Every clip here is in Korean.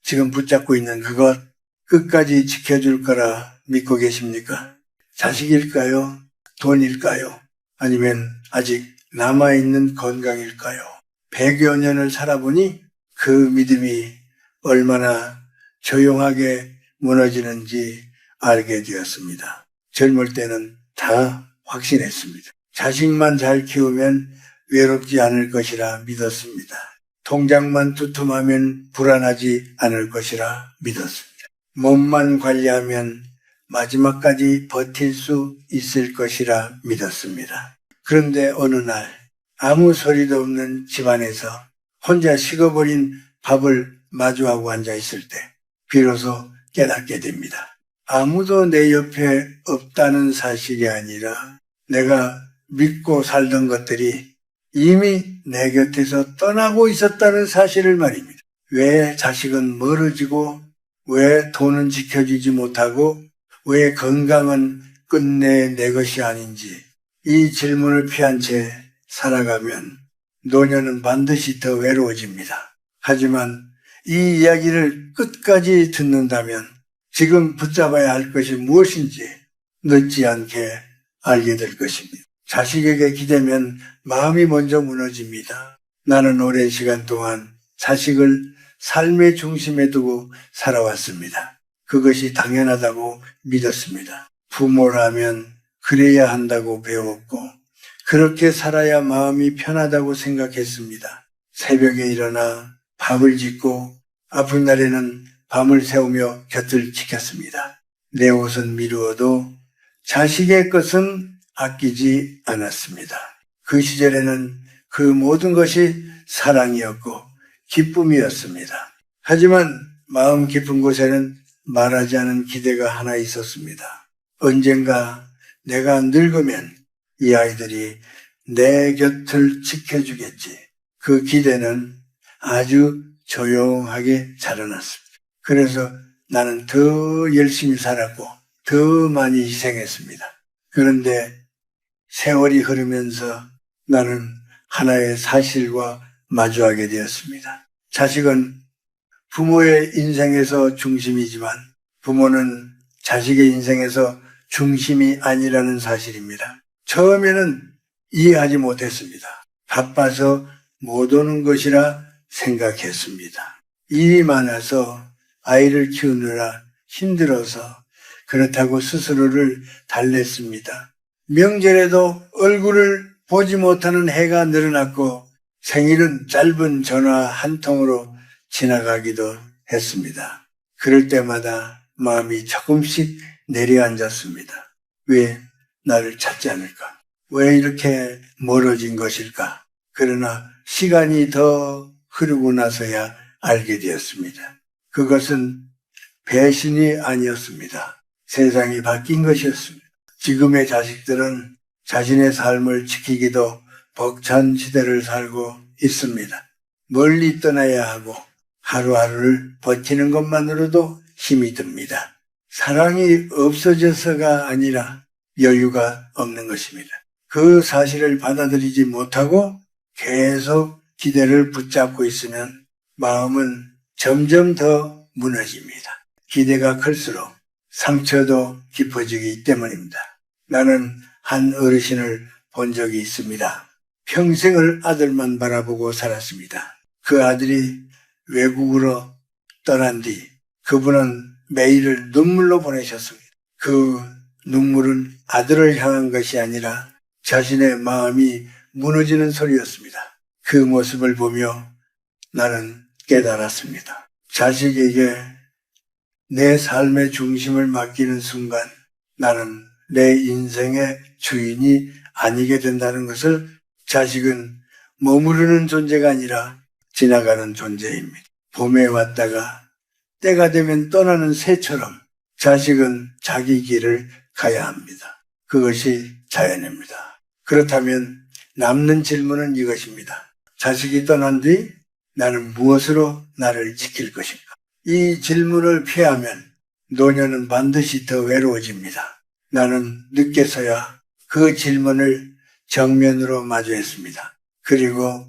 지금 붙잡고 있는 그것 끝까지 지켜줄 거라 믿고 계십니까? 자식일까요? 돈일까요? 아니면 아직 남아있는 건강일까요? 100여 년을 살아보니 그 믿음이 얼마나 조용하게 무너지는지 알게 되었습니다. 젊을 때는 다 확신했습니다. 자식만 잘 키우면 외롭지 않을 것이라 믿었습니다. 통장만 두툼하면 불안하지 않을 것이라 믿었습니다. 몸만 관리하면 마지막까지 버틸 수 있을 것이라 믿었습니다. 그런데 어느 날 아무 소리도 없는 집안에서 혼자 식어버린 밥을 마주하고 앉아있을 때 비로소 깨닫게 됩니다. 아무도 내 옆에 없다는 사실이 아니라 내가 믿고 살던 것들이 이미 내 곁에서 떠나고 있었다는 사실을 말입니다. 왜 자식은 멀어지고 왜 돈은 지켜주지 못하고 왜 건강은 끝내 내 것이 아닌지 이 질문을 피한 채 살아가면 노년은 반드시 더 외로워집니다. 하지만 이 이야기를 끝까지 듣는다면 지금 붙잡아야 할 것이 무엇인지 늦지 않게 알게 될 것입니다. 자식에게 기대면 마음이 먼저 무너집니다. 나는 오랜 시간 동안 자식을 삶의 중심에 두고 살아왔습니다. 그것이 당연하다고 믿었습니다. 부모라면 그래야 한다고 배웠고 그렇게 살아야 마음이 편하다고 생각했습니다. 새벽에 일어나 밥을 짓고 아픈 날에는 밤을 새우며 곁을 지켰습니다. 내 옷은 미루어도 자식의 것은 아끼지 않았습니다. 그 시절에는 그 모든 것이 사랑이었고 기쁨이었습니다. 하지만 마음 깊은 곳에는 말하지 않은 기대가 하나 있었습니다. 언젠가 내가 늙으면 이 아이들이 내 곁을 지켜주겠지. 그 기대는 아주 조용하게 자라났습니다. 그래서 나는 더 열심히 살았고 더 많이 희생했습니다. 그런데 세월이 흐르면서 나는 하나의 사실과 마주하게 되었습니다. 자식은 부모의 인생에서 중심이지만 부모는 자식의 인생에서 중심이 아니라는 사실입니다. 처음에는 이해하지 못했습니다. 바빠서 못 오는 것이라 생각했습니다. 일이 많아서 아이를 키우느라 힘들어서 그렇다고 스스로를 달랬습니다. 명절에도 얼굴을 보지 못하는 해가 늘어났고 생일은 짧은 전화 한 통으로 지나가기도 했습니다. 그럴 때마다 마음이 조금씩 내려앉았습니다. 왜 나를 찾지 않을까? 왜 이렇게 멀어진 것일까? 그러나 시간이 더 흐르고 나서야 알게 되었습니다. 그것은 배신이 아니었습니다. 세상이 바뀐 것이었습니다. 지금의 자식들은 자신의 삶을 지키기도 벅찬 시대를 살고 있습니다. 멀리 떠나야 하고 하루하루를 버티는 것만으로도 힘이 듭니다. 사랑이 없어져서가 아니라 여유가 없는 것입니다. 그 사실을 받아들이지 못하고 계속 기대를 붙잡고 있으면 마음은 점점 더 무너집니다. 기대가 클수록 상처도 깊어지기 때문입니다. 나는 한 어르신을 본 적이 있습니다. 평생을 아들만 바라보고 살았습니다. 그 아들이 외국으로 떠난 뒤 그분은 매일을 눈물로 보내셨습니다. 그 눈물은 아들을 향한 것이 아니라 자신의 마음이 무너지는 소리였습니다. 그 모습을 보며 나는 깨달았습니다. 자식에게 내 삶의 중심을 맡기는 순간 나는 내 인생의 주인이 아니게 된다는 것을 자식은 머무르는 존재가 아니라 지나가는 존재입니다. 봄에 왔다가 때가 되면 떠나는 새처럼 자식은 자기 길을 가야 합니다. 그것이 자연입니다. 그렇다면 남는 질문은 이것입니다. 자식이 떠난 뒤 나는 무엇으로 나를 지킬 것인가? 이 질문을 피하면 노년은 반드시 더 외로워집니다. 나는 늦게서야 그 질문을 정면으로 마주했습니다. 그리고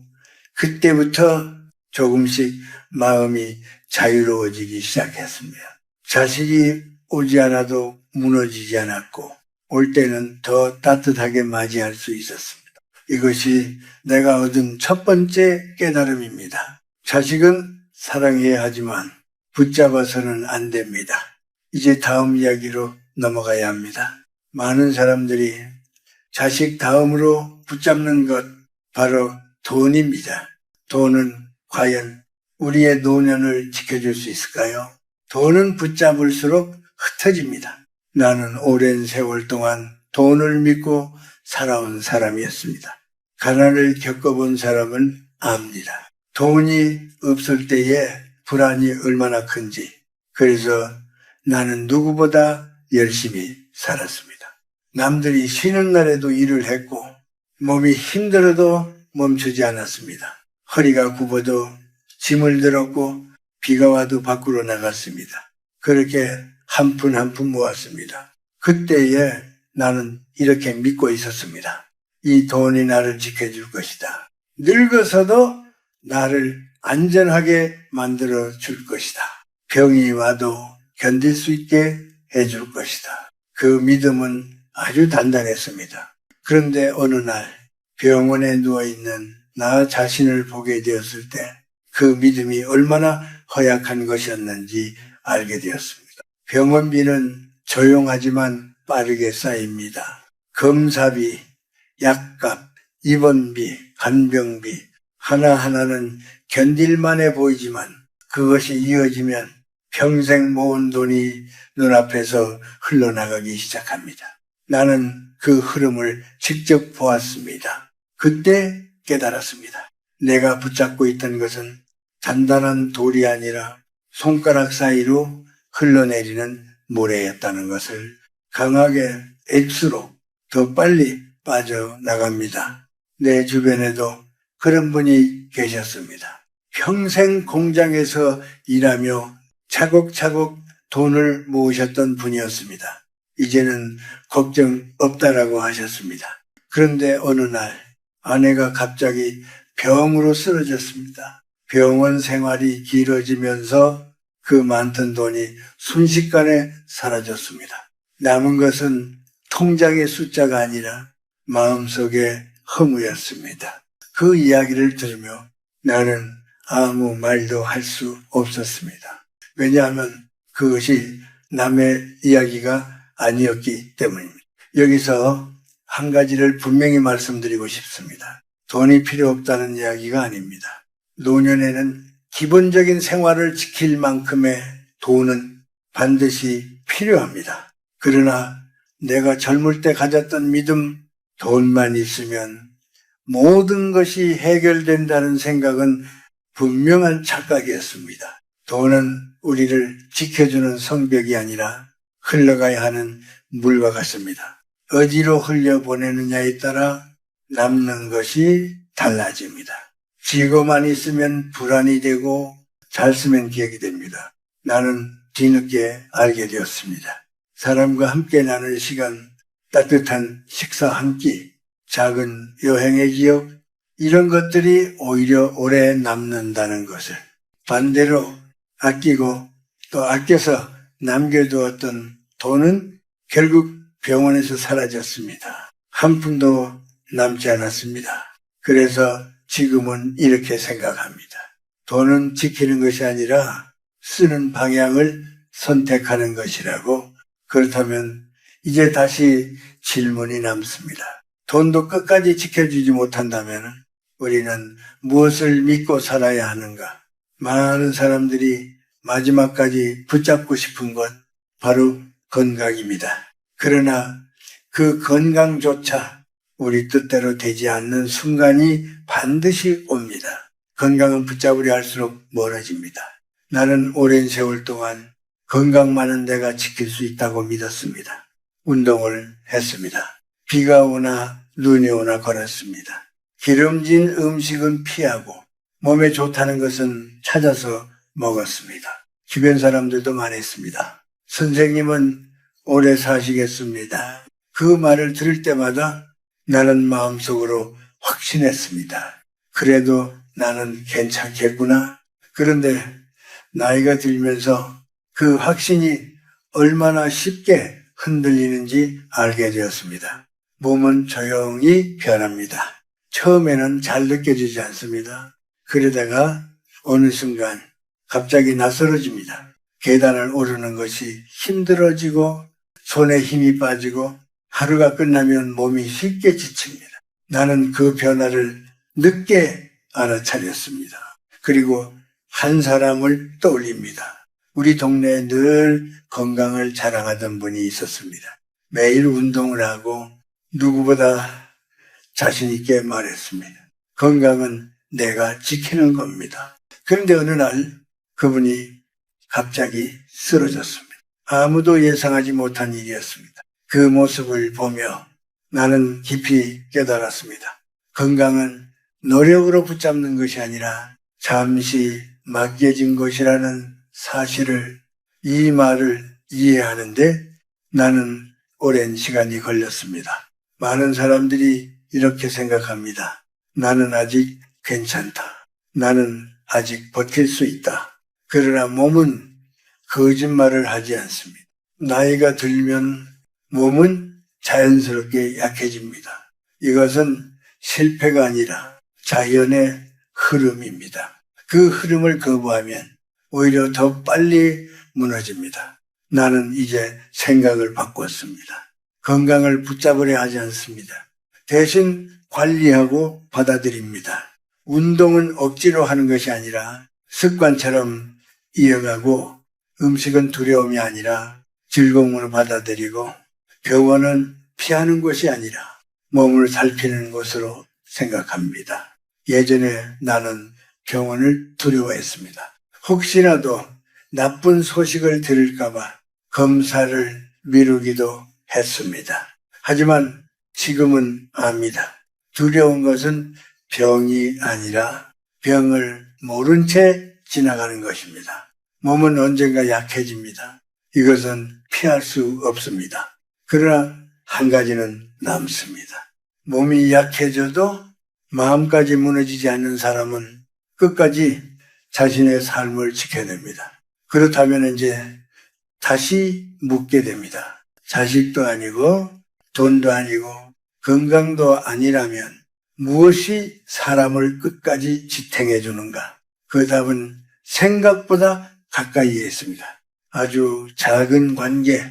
그때부터 조금씩 마음이 자유로워지기 시작했습니다. 자식이 오지 않아도 무너지지 않았고 올 때는 더 따뜻하게 맞이할 수 있었습니다. 이것이 내가 얻은 첫 번째 깨달음입니다. 자식은 사랑해야 하지만 붙잡아서는 안 됩니다. 이제 다음 이야기로 넘어가야 합니다. 많은 사람들이 자식 다음으로 붙잡는 것 바로 돈입니다. 돈은 과연 우리의 노년을 지켜줄 수 있을까요? 돈은 붙잡을수록 흩어집니다. 나는 오랜 세월 동안 돈을 믿고 살아온 사람이었습니다. 가난을 겪어본 사람은 압니다. 돈이 없을 때의 불안이 얼마나 큰지. 그래서 나는 누구보다 열심히 살았습니다. 남들이 쉬는 날에도 일을 했고 몸이 힘들어도 멈추지 않았습니다. 허리가 굽어도 짐을 들었고 비가 와도 밖으로 나갔습니다. 그렇게 한 푼 한 푼 모았습니다. 그때에 나는 이렇게 믿고 있었습니다. 이 돈이 나를 지켜줄 것이다. 늙어서도 나를 안전하게 만들어 줄 것이다. 병이 와도 견딜 수 있게 해줄 것이다. 그 믿음은 아주 단단했습니다. 그런데 어느 날 병원에 누워있는 나 자신을 보게 되었을 때 그 믿음이 얼마나 허약한 것이었는지 알게 되었습니다. 병원비는 조용하지만 빠르게 쌓입니다. 검사비, 약값, 입원비, 간병비 하나하나는 견딜만해 보이지만 그것이 이어지면 평생 모은 돈이 눈앞에서 흘러나가기 시작합니다. 나는 그 흐름을 직접 보았습니다. 그때 깨달았습니다. 내가 붙잡고 있던 것은 단단한 돌이 아니라 손가락 사이로 흘러내리는 모래였다는 것을 강하게 액수로 더 빨리 빠져나갑니다. 내 주변에도 그런 분이 계셨습니다. 평생 공장에서 일하며 차곡차곡 돈을 모으셨던 분이었습니다. 이제는 걱정 없다라고 하셨습니다. 그런데 어느 날 아내가 갑자기 병으로 쓰러졌습니다. 병원 생활이 길어지면서 그 많던 돈이 순식간에 사라졌습니다. 남은 것은 통장의 숫자가 아니라 마음속의 허무였습니다. 그 이야기를 들으며 나는 아무 말도 할 수 없었습니다. 왜냐하면 그것이 남의 이야기가 아니었기 때문입니다. 여기서 한 가지를 분명히 말씀드리고 싶습니다. 돈이 필요 없다는 이야기가 아닙니다. 노년에는 기본적인 생활을 지킬 만큼의 돈은 반드시 필요합니다. 그러나 내가 젊을 때 가졌던 믿음, 돈만 있으면 모든 것이 해결된다는 생각은 분명한 착각이었습니다. 돈은 우리를 지켜주는 성벽이 아니라 흘러가야 하는 물과 같습니다. 어디로 흘려보내느냐에 따라 남는 것이 달라집니다. 쥐고만 있으면 불안이 되고 잘 쓰면 기억이 됩니다. 나는 뒤늦게 알게 되었습니다. 사람과 함께 나눌 시간, 따뜻한 식사 한 끼, 작은 여행의 기억, 이런 것들이 오히려 오래 남는다는 것을, 반대로 아끼고 또 아껴서 남겨두었던 돈은 결국 병원에서 사라졌습니다. 한 푼도 남지 않았습니다. 그래서 지금은 이렇게 생각합니다. 돈은 지키는 것이 아니라 쓰는 방향을 선택하는 것이라고. 그렇다면 이제 다시 질문이 남습니다. 돈도 끝까지 지켜주지 못한다면 우리는 무엇을 믿고 살아야 하는가? 많은 사람들이 마지막까지 붙잡고 싶은 건 바로 건강입니다. 그러나 그 건강조차 우리 뜻대로 되지 않는 순간이 반드시 옵니다. 건강은 붙잡으려 할수록 멀어집니다. 나는 오랜 세월 동안 건강만은 내가 지킬 수 있다고 믿었습니다. 운동을 했습니다. 비가 오나 눈이 오나 걸었습니다. 기름진 음식은 피하고 몸에 좋다는 것은 찾아서 먹었습니다. 주변 사람들도 말했습니다. 선생님은 오래 사시겠습니다. 그 말을 들을 때마다 나는 마음속으로 확신했습니다. 그래도 나는 괜찮겠구나. 그런데 나이가 들면서 그 확신이 얼마나 쉽게 흔들리는지 알게 되었습니다. 몸은 조용히 변합니다. 처음에는 잘 느껴지지 않습니다. 그러다가 어느 순간 갑자기 낯설어집니다. 계단을 오르는 것이 힘들어지고 손에 힘이 빠지고 하루가 끝나면 몸이 쉽게 지칩니다. 나는 그 변화를 늦게 알아차렸습니다. 그리고 한 사람을 떠올립니다. 우리 동네에 늘 건강을 자랑하던 분이 있었습니다. 매일 운동을 하고 누구보다 자신 있게 말했습니다. 건강은 내가 지키는 겁니다. 그런데 어느 날 그분이 갑자기 쓰러졌습니다. 아무도 예상하지 못한 일이었습니다. 그 모습을 보며 나는 깊이 깨달았습니다. 건강은 노력으로 붙잡는 것이 아니라 잠시 맡겨진 것이라는 사실을, 이 말을 이해하는데 나는 오랜 시간이 걸렸습니다. 많은 사람들이 이렇게 생각합니다. 나는 아직 괜찮다. 나는 아직 버틸 수 있다. 그러나 몸은 거짓말을 하지 않습니다. 나이가 들면 몸은 자연스럽게 약해집니다. 이것은 실패가 아니라 자연의 흐름입니다. 그 흐름을 거부하면 오히려 더 빨리 무너집니다. 나는 이제 생각을 바꿨습니다. 건강을 붙잡으려 하지 않습니다. 대신 관리하고 받아들입니다. 운동은 억지로 하는 것이 아니라 습관처럼 이어가고, 음식은 두려움이 아니라 즐거움으로 받아들이고, 병원은 피하는 곳이 아니라 몸을 살피는 곳으로 생각합니다. 예전에 나는 병원을 두려워했습니다. 혹시라도 나쁜 소식을 들을까봐 검사를 미루기도 했습니다. 하지만 지금은 압니다. 두려운 것은 병이 아니라 병을 모른 채 지나가는 것입니다. 몸은 언젠가 약해집니다. 이것은 피할 수 없습니다. 그러나 한 가지는 남습니다. 몸이 약해져도 마음까지 무너지지 않는 사람은 끝까지 자신의 삶을 지켜냅니다. 그렇다면 이제 다시 묻게 됩니다. 자식도 아니고 돈도 아니고 건강도 아니라면 무엇이 사람을 끝까지 지탱해 주는가? 그 답은 생각보다 가까이에 있습니다. 아주 작은 관계,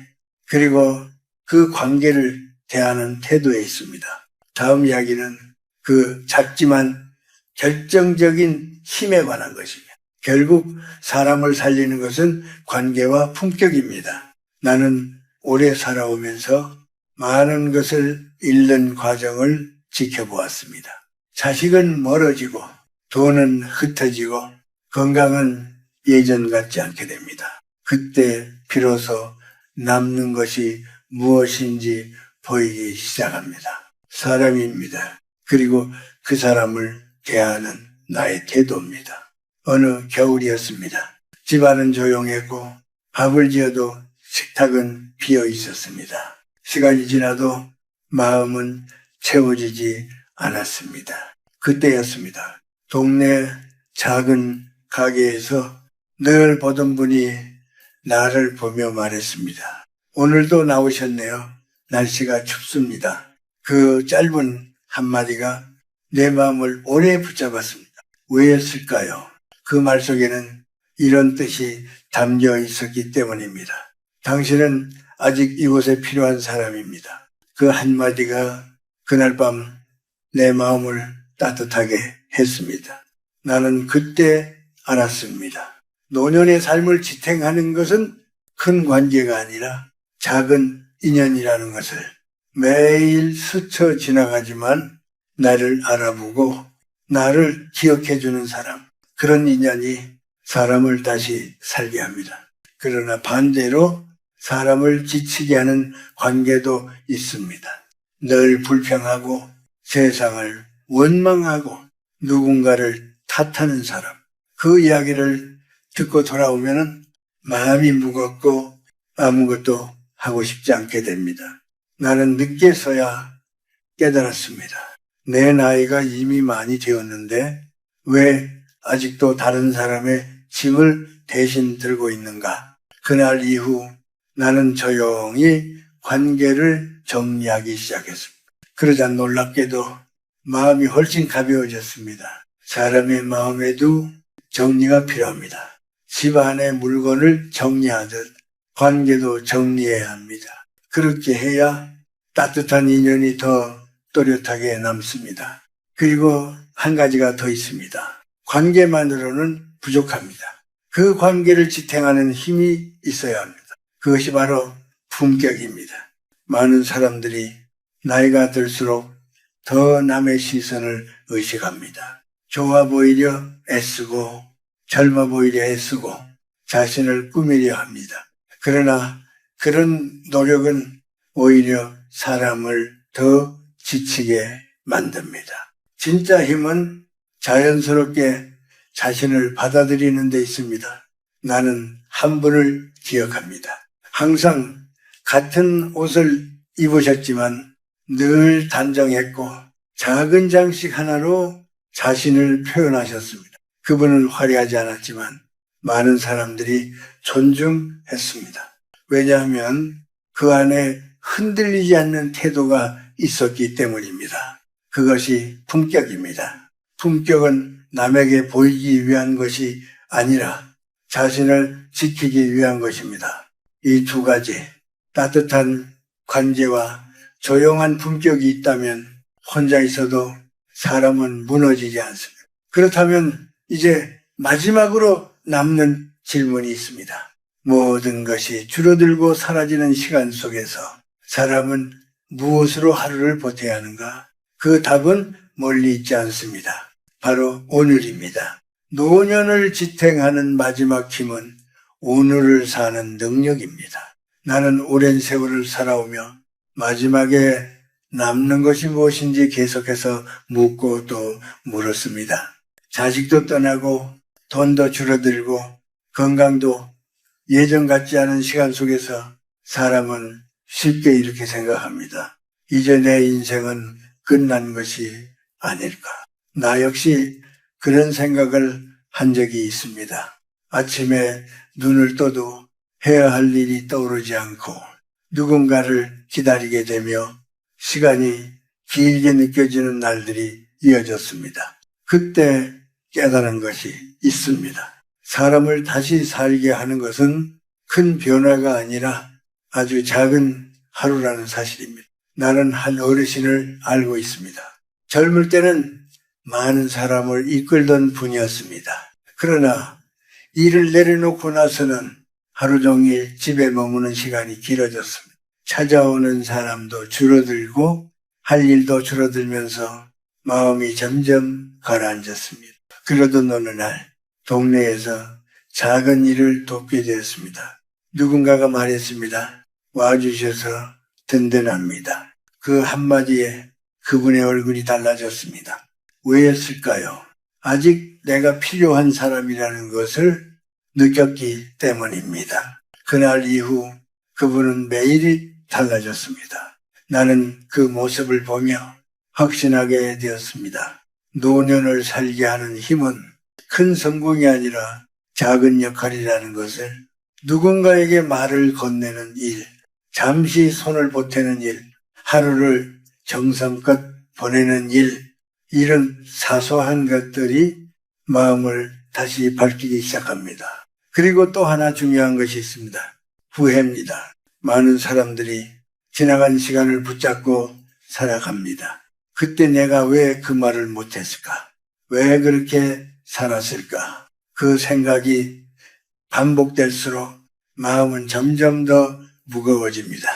그리고 그 관계를 대하는 태도에 있습니다. 다음 이야기는 그 작지만 결정적인 힘에 관한 것입니다. 결국 사람을 살리는 것은 관계와 품격입니다. 나는 오래 살아오면서 많은 것을 잃는 과정을 지켜보았습니다. 자식은 멀어지고 돈은 흩어지고 건강은 예전 같지 않게 됩니다. 그때 비로소 남는 것이 무엇인지 보이기 시작합니다. 사람입니다. 그리고 그 사람을 대하는 나의 태도입니다. 어느 겨울이었습니다. 집안은 조용했고 밥을 지어도 식탁은 비어 있었습니다. 시간이 지나도 마음은 채워지지 않았습니다. 그때였습니다. 동네 작은 가게에서 늘 보던 분이 나를 보며 말했습니다. 오늘도 나오셨네요. 날씨가 춥습니다. 그 짧은 한마디가 내 마음을 오래 붙잡았습니다. 왜였을까요? 그 말 속에는 이런 뜻이 담겨 있었기 때문입니다. 당신은 아직 이곳에 필요한 사람입니다. 그 한마디가 그날 밤 내 마음을 따뜻하게 했습니다. 나는 그때 알았습니다. 노년의 삶을 지탱하는 것은 큰 관계가 아니라 작은 인연이라는 것을. 매일 스쳐 지나가지만 나를 알아보고 나를 기억해주는 사람, 그런 인연이 사람을 다시 살게 합니다. 그러나 반대로 사람을 지치게 하는 관계도 있습니다. 늘 불평하고 세상을 원망하고 누군가를 탓하는 사람, 그 이야기를 듣고 돌아오면 마음이 무겁고 아무것도 하고 싶지 않게 됩니다. 나는 늦게서야 깨달았습니다. 내 나이가 이미 많이 되었는데 왜 아직도 다른 사람의 짐을 대신 들고 있는가? 그날 이후 나는 조용히 관계를 정리하기 시작했습니다. 그러자 놀랍게도 마음이 훨씬 가벼워졌습니다. 사람의 마음에도 정리가 필요합니다. 집 안의 물건을 정리하듯 관계도 정리해야 합니다. 그렇게 해야 따뜻한 인연이 더 또렷하게 남습니다. 그리고 한 가지가 더 있습니다. 관계만으로는 부족합니다. 그 관계를 지탱하는 힘이 있어야 합니다. 그것이 바로 품격입니다. 많은 사람들이 나이가 들수록 더 남의 시선을 의식합니다. 좋아 보이려 애쓰고 젊어 보이려 애쓰고 자신을 꾸미려 합니다. 그러나 그런 노력은 오히려 사람을 더 지치게 만듭니다. 진짜 힘은 자연스럽게 자신을 받아들이는 데 있습니다. 나는 한 분을 기억합니다. 항상 같은 옷을 입으셨지만 늘 단정했고 작은 장식 하나로 자신을 표현하셨습니다. 그분은 화려하지 않았지만 많은 사람들이 존중했습니다. 왜냐하면 그 안에 흔들리지 않는 태도가 있었기 때문입니다. 그것이 품격입니다. 품격은 남에게 보이기 위한 것이 아니라 자신을 지키기 위한 것입니다. 이 두 가지, 따뜻한 관계와 조용한 품격이 있다면 혼자 있어도 사람은 무너지지 않습니다. 그렇다면 이제 마지막으로 남는 질문이 있습니다. 모든 것이 줄어들고 사라지는 시간 속에서 사람은 무엇으로 하루를 보내야 하는가? 그 답은 멀리 있지 않습니다. 바로 오늘입니다. 노년을 지탱하는 마지막 힘은 오늘을 사는 능력입니다. 나는 오랜 세월을 살아오며 마지막에 남는 것이 무엇인지 계속해서 묻고 또 물었습니다. 자식도 떠나고 돈도 줄어들고 건강도 예전 같지 않은 시간 속에서 사람은 쉽게 이렇게 생각합니다. 이제 내 인생은 끝난 것이 아닐까. 나 역시 그런 생각을 한 적이 있습니다. 아침에 눈을 떠도 해야 할 일이 떠오르지 않고 누군가를 기다리게 되며 시간이 길게 느껴지는 날들이 이어졌습니다. 그때 깨달은 것이 있습니다. 사람을 다시 살게 하는 것은 큰 변화가 아니라 아주 작은 하루라는 사실입니다. 나는 한 어르신을 알고 있습니다. 젊을 때는 많은 사람을 이끌던 분이었습니다. 그러나 일을 내려놓고 나서는 하루 종일 집에 머무는 시간이 길어졌습니다. 찾아오는 사람도 줄어들고 할 일도 줄어들면서 마음이 점점 가라앉았습니다. 그러던 어느 날 동네에서 작은 일을 돕게 되었습니다. 누군가가 말했습니다. 와주셔서 든든합니다. 그 한마디에 그분의 얼굴이 달라졌습니다. 왜였을까요? 아직 내가 필요한 사람이라는 것을 느꼈기 때문입니다. 그날 이후 그분은 매일이 달라졌습니다. 나는 그 모습을 보며 확신하게 되었습니다. 노년을 살게 하는 힘은 큰 성공이 아니라 작은 역할이라는 것을 누군가에게 말을 건네는 일, 잠시 손을 보태는 일, 하루를 정성껏 보내는 일, 이런 사소한 것들이 마음을 다시 밝히기 시작합니다. 그리고 또 하나 중요한 것이 있습니다. 후회입니다. 많은 사람들이 지나간 시간을 붙잡고 살아갑니다. 그때 내가 왜 그 말을 못했을까? 왜 그렇게 살았을까? 그 생각이 반복될수록 마음은 점점 더 무거워집니다.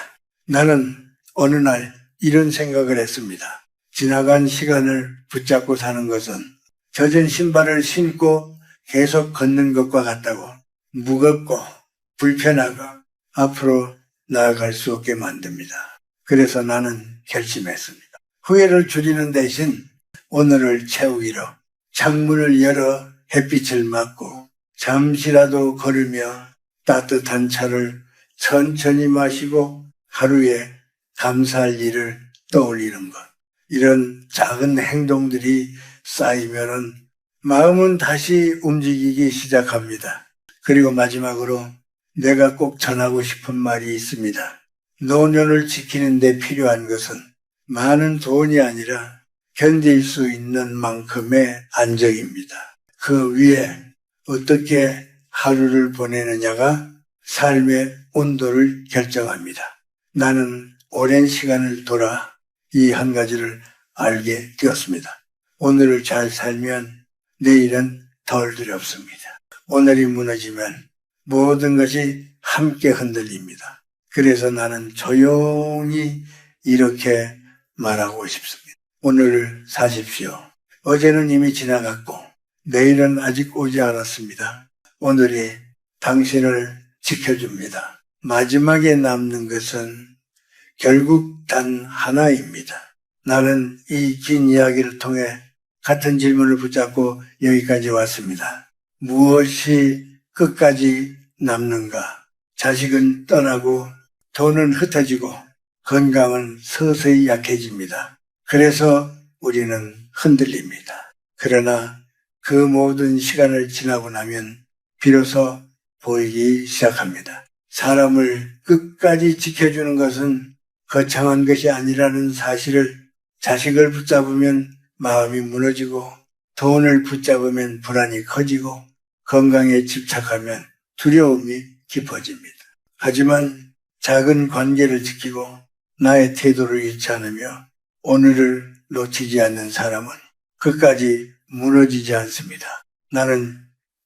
나는 어느 날 이런 생각을 했습니다. 지나간 시간을 붙잡고 사는 것은 젖은 신발을 신고 계속 걷는 것과 같다고 무겁고 불편하고 앞으로 나아갈 수 없게 만듭니다. 그래서 나는 결심했습니다. 후회를 줄이는 대신 오늘을 채우기로 창문을 열어 햇빛을 맞고 잠시라도 걸으며 따뜻한 차를 천천히 마시고 하루에 감사할 일을 떠올리는 것. 이런 작은 행동들이 쌓이면은 마음은 다시 움직이기 시작합니다. 그리고 마지막으로 내가 꼭 전하고 싶은 말이 있습니다. 노년을 지키는 데 필요한 것은 많은 돈이 아니라 견딜 수 있는 만큼의 안정입니다. 그 위에 어떻게 하루를 보내느냐가 삶의 온도를 결정합니다. 나는 오랜 시간을 돌아 이 한 가지를 알게 되었습니다. 오늘을 잘 살면 내일은 덜 두렵습니다. 오늘이 무너지면 모든 것이 함께 흔들립니다. 그래서 나는 조용히 이렇게 말하고 싶습니다. 오늘을 사십시오. 어제는 이미 지나갔고 내일은 아직 오지 않았습니다. 오늘이 당신을 지켜줍니다. 마지막에 남는 것은 결국 단 하나입니다. 나는 이 긴 이야기를 통해 같은 질문을 붙잡고 여기까지 왔습니다. 무엇이 끝까지 남는가? 자식은 떠나고 돈은 흩어지고 건강은 서서히 약해집니다. 그래서 우리는 흔들립니다. 그러나 그 모든 시간을 지나고 나면 비로소 보이기 시작합니다. 사람을 끝까지 지켜주는 것은 거창한 것이 아니라는 사실을 자식을 붙잡으면 마음이 무너지고 돈을 붙잡으면 불안이 커지고 건강에 집착하면 두려움이 깊어집니다. 하지만 작은 관계를 지키고 나의 태도를 잃지 않으며 오늘을 놓치지 않는 사람은 끝까지 무너지지 않습니다. 나는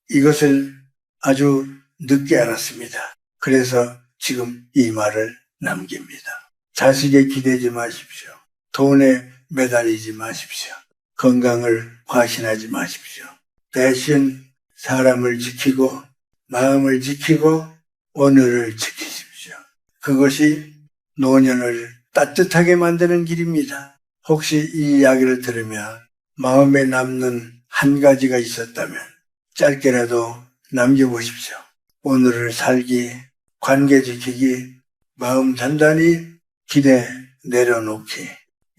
이것을 아주 늦게 알았습니다. 그래서 지금 이 말을 남깁니다. 자식에 기대지 마십시오. 돈에 매달리지 마십시오. 건강을 과신하지 마십시오. 대신 사람을 지키고 마음을 지키고 오늘을 지키십시오. 그것이 노년을 따뜻하게 만드는 길입니다. 혹시 이 이야기를 들으며 마음에 남는 한 가지가 있었다면 짧게라도 남겨보십시오. 오늘을 살기, 관계 지키기, 마음 단단히 기대 내려놓기.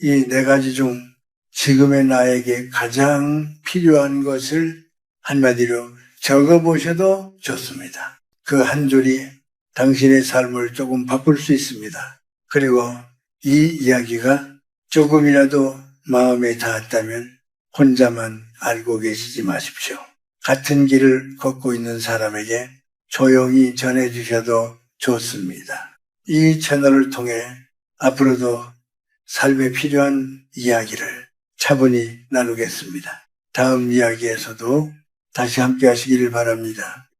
이 네 가지 중 지금의 나에게 가장 필요한 것을 한마디로 적어보셔도 좋습니다. 그 한 줄이 당신의 삶을 조금 바꿀 수 있습니다. 그리고 이 이야기가 조금이라도 마음에 닿았다면 혼자만 알고 계시지 마십시오. 같은 길을 걷고 있는 사람에게 조용히 전해주셔도 좋습니다. 이 채널을 통해 앞으로도 삶에 필요한 이야기를 차분히 나누겠습니다. 다음 이야기에서도 다시 함께 하시기를 바랍니다.